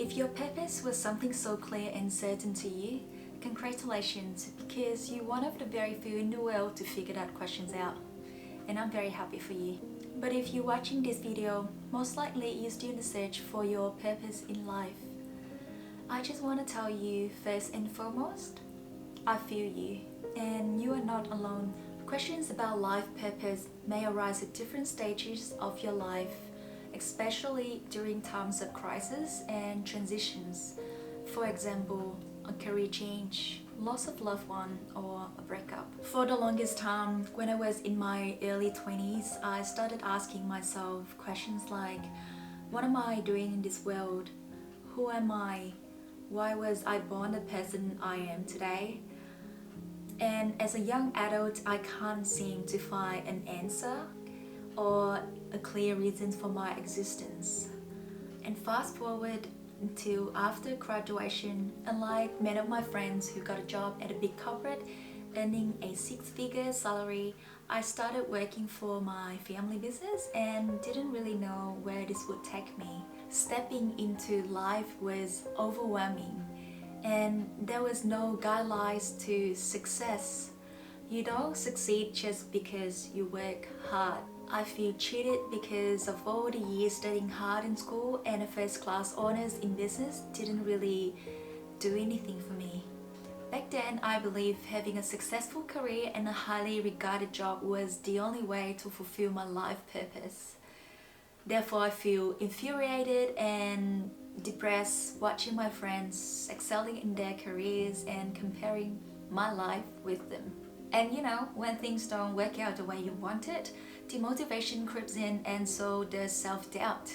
If your purpose was something so clear and certain to you, congratulations, because you're one of the very few in the world to figure that questions out. And I'm very happy for you. But if you're watching this video, most likely you're still in the search for your purpose in life. I just want to tell you first and foremost, I feel you, and you are not alone. Questions about life purpose may arise at different stages of your life, especially during times of crisis and transitions. For example, a career change, loss of loved one, or a breakup. For the longest time, when I was in my early 20s, I started asking myself questions like, what am I doing in this world? Who am I? Why was I born the person I am today? And as a young adult, I can't seem to find an answer or a clear reason for my existence. And fast forward until after graduation, unlike many of my friends who got a job at a big corporate earning a six-figure salary, I started working for my family business and didn't really know where this would take me. Stepping into life was overwhelming, and there was no guidelines to success. You don't succeed just because you work hard. I feel cheated because of all the years studying hard in school, and a first-class honors in business didn't really do anything for me. Back then, I believed having a successful career and a highly regarded job was the only way to fulfill my life purpose. Therefore, I feel infuriated and depressed watching my friends excelling in their careers and comparing my life with them. And when things don't work out the way you want it, demotivation creeps in, and so does self-doubt.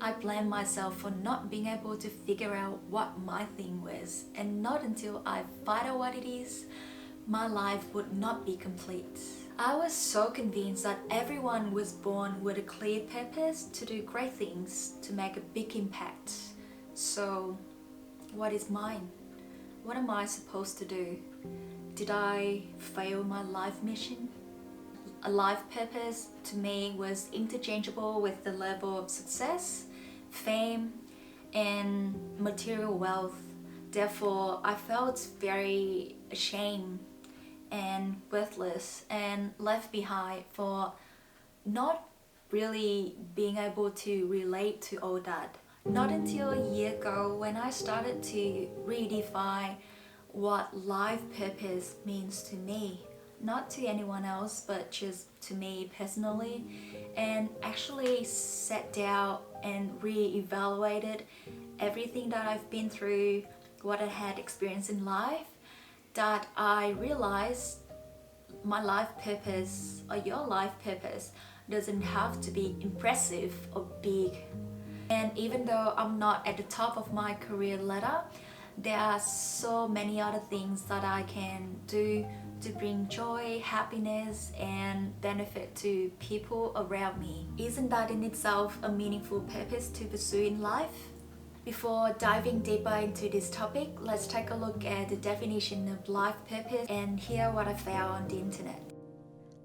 I blame myself for not being able to figure out what my thing was, and not until I find out what it is, my life would not be complete. I was so convinced that everyone was born with a clear purpose to do great things, to make a big impact. So, what is mine? What am I supposed to do? Did I fail my life mission? A life purpose to me was interchangeable with the level of success, fame, and material wealth. Therefore, I felt very ashamed and worthless and left behind for not really being able to relate to all that. Not until a year ago, when I started to redefine what life purpose means to me, not to anyone else but just to me personally, and actually sat down and re-evaluated everything that I've been through, what I had experienced in life, that I realized my life purpose or your life purpose doesn't have to be impressive or big. And even though I'm not at the top of my career ladder, there are so many other things that I can do to bring joy, happiness, and benefit to people around me. Isn't that in itself a meaningful purpose to pursue in life? Before diving deeper into this topic, let's take a look at the definition of life purpose and hear what I found on the internet.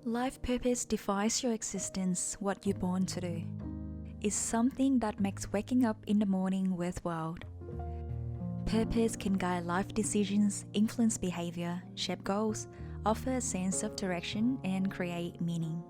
Life purpose defines your existence, what you're born to do. It's something that makes waking up in the morning worthwhile. Purpose can guide life decisions, influence behavior, shape goals, offer a sense of direction, and create meaning.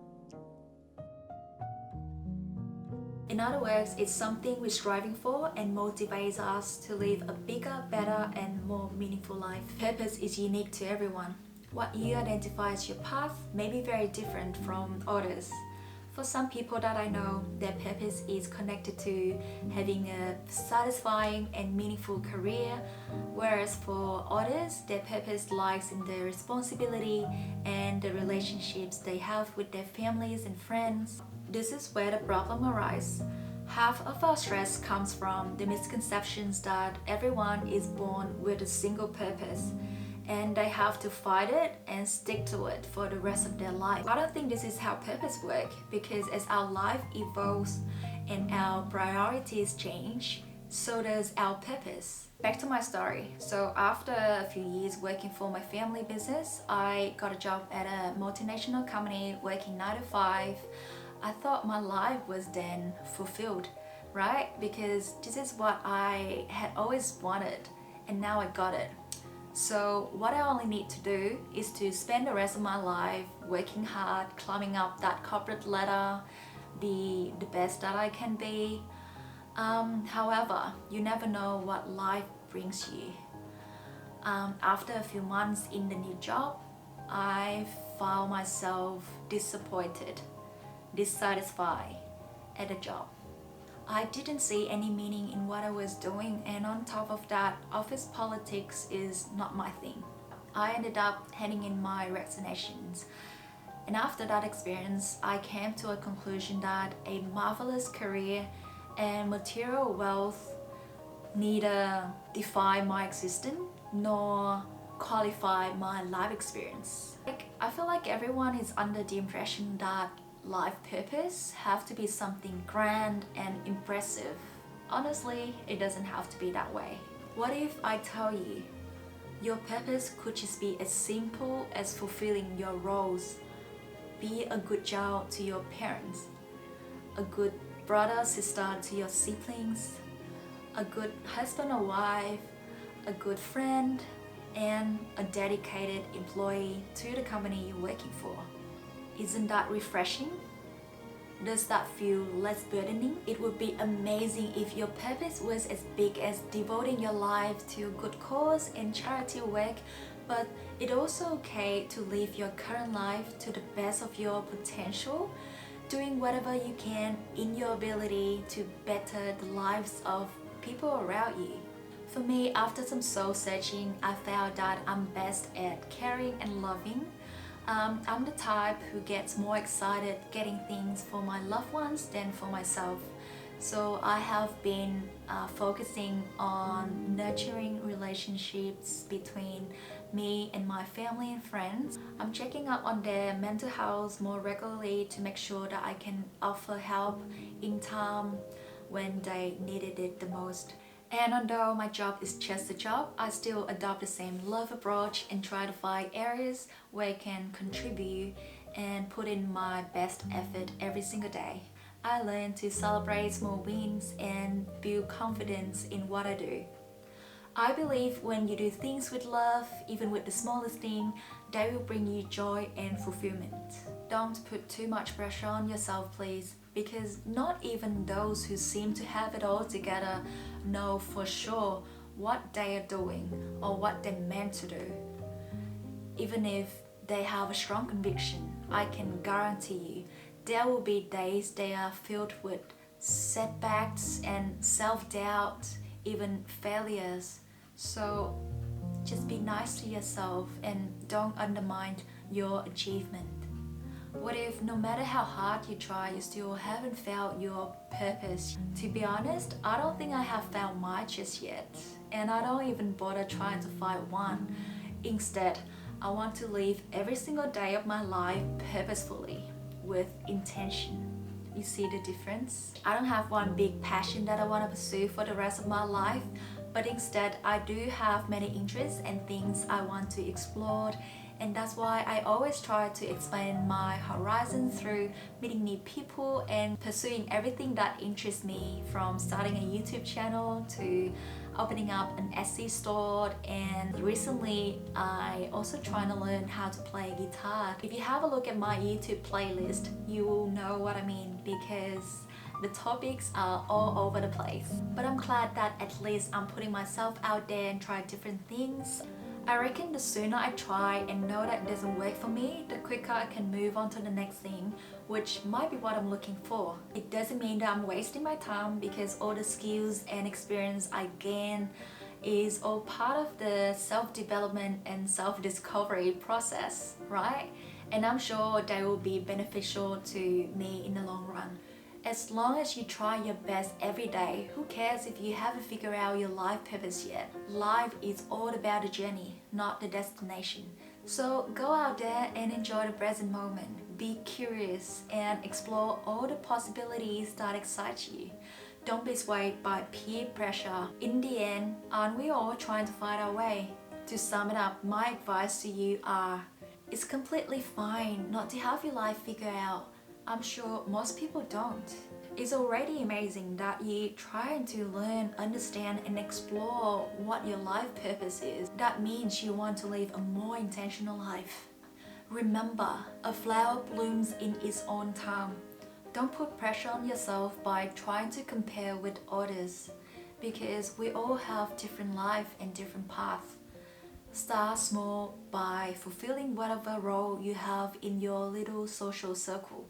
In other words, it's something we're striving for and motivates us to live a bigger, better, and more meaningful life. Purpose is unique to everyone. What you identify as your path may be very different from others. For some people that I know, their purpose is connected to having a satisfying and meaningful career, whereas for others, their purpose lies in the responsibility and the relationships they have with their families and friends. This is where the problem arises. Half of our stress comes from the misconceptions that everyone is born with a single purpose, and they have to fight it and stick to it for the rest of their life. I don't think this is how purpose works, because as our life evolves and our priorities change, so does our purpose. Back to my story. So after a few years working for my family business, I got a job at a multinational company working 9 to 5. I thought my life was then fulfilled. right? Because this is what I had always wanted and now I got it. So what I only need to do is to spend the rest of my life working hard, climbing up that corporate ladder, be the best that I can be. However, you never know what life brings you. After a few months in the new job, I found myself disappointed, dissatisfied at the job. I didn't see any meaning in what I was doing, and on top of that, office politics is not my thing. I ended up handing in my resignations, and after that experience, I came to a conclusion that a marvelous career and material wealth neither define my existence nor qualify my life experience. I feel like everyone is under the impression that life purpose have to be something grand and impressive. Honestly, it doesn't have to be that way. What if I tell you your purpose could just be as simple as fulfilling your roles? Be a good child to your parents, a good brother, sister to your siblings, a good husband or wife, a good friend, and a dedicated employee to the company you're working for. Isn't that refreshing? Does that feel less burdening? It would be amazing if your purpose was as big as devoting your life to a good cause and charity work, but it's also okay to live your current life to the best of your potential, doing whatever you can in your ability to better the lives of people around you. For me, after some soul searching, I found that I'm best at caring and loving. I'm the type who gets more excited getting things for my loved ones than for myself. So I have been focusing on nurturing relationships between me and my family and friends. I'm checking up on their mental health more regularly to make sure that I can offer help in time when they needed it the most. And although my job is just a job, I still adopt the same love approach and try to find areas where I can contribute and put in my best effort every single day. I learn to celebrate small wins and build confidence in what I do. I believe when you do things with love, even with the smallest thing, they will bring you joy and fulfillment. Don't put too much pressure on yourself, please, because not even those who seem to have it all together know for sure what they are doing or what they're meant to do. Even if they have a strong conviction, I can guarantee you there will be days they are filled with setbacks and self-doubt, even failures. So just be nice to yourself and don't undermine your achievement. What if no matter how hard you try, you still haven't found your purpose? To be honest, I don't think I have found mine just yet, and I don't even bother trying to find one. Instead, I want to live every single day of my life purposefully, with intention. You see the difference? I don't have one big passion that I want to pursue for the rest of my life, but instead I do have many interests and things I want to explore, and that's why I always try to expand my horizon through meeting new people and pursuing everything that interests me, from starting a YouTube channel to opening up an Etsy store, and recently I also trying to learn how to play guitar. If you have a look at my YouTube playlist, you will know what I mean, because the topics are all over the place. But I'm glad that at least I'm putting myself out there and try different things. I reckon the sooner I try and know that it doesn't work for me, the quicker I can move on to the next thing, which might be what I'm looking for. It doesn't mean that I'm wasting my time, because all the skills and experience I gain is all part of the self-development and self-discovery process, right? And I'm sure they will be beneficial to me in the long run. As long as you try your best every day, who cares if you haven't figured out your life purpose yet? Life is all about the journey, not the destination. So go out there and enjoy the present moment. Be curious and explore all the possibilities that excite you. Don't be swayed by peer pressure. In the end, aren't we all trying to find our way? To sum it up, my advice to you are, it's completely fine not to have your life figured out. I'm sure most people don't. It's already amazing that you trying to learn, understand and explore what your life purpose is. That means you want to live a more intentional life. Remember, a flower blooms in its own time. Don't put pressure on yourself by trying to compare with others, because we all have different life and different paths. Start small by fulfilling whatever role you have in your little social circle.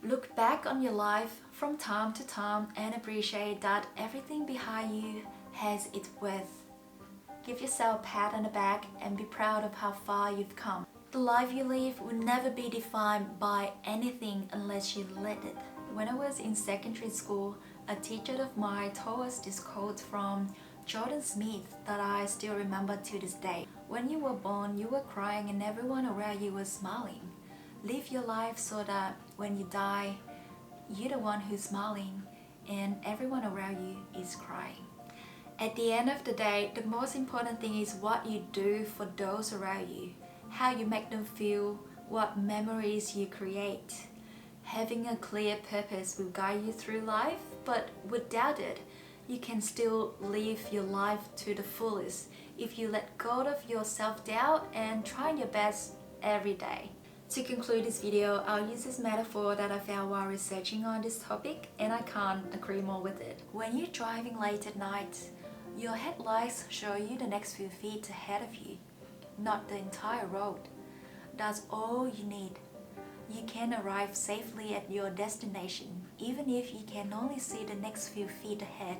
Look back on your life from time to time and appreciate that everything behind you has its worth. Give yourself a pat on the back and be proud of how far you've come. The life you live will never be defined by anything unless you let it. When I was in secondary school, a teacher of mine told us this quote from Jordan Smith that I still remember to this day. When you were born, you were crying and everyone around you was smiling. Live your life so that when you die, you're the one who's smiling and everyone around you is crying. At the end of the day, the most important thing is what you do for those around you, how you make them feel, what memories you create. Having a clear purpose will guide you through life, but without it, you can still live your life to the fullest if you let go of your self-doubt and try your best every day. To conclude this video, I'll use this metaphor that I found while researching on this topic, and I can't agree more with it. When you're driving late at night, your headlights show you the next few feet ahead of you, not the entire road. That's all you need. You can arrive safely at your destination, even if you can only see the next few feet ahead.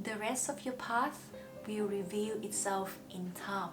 The rest of your path will reveal itself in time.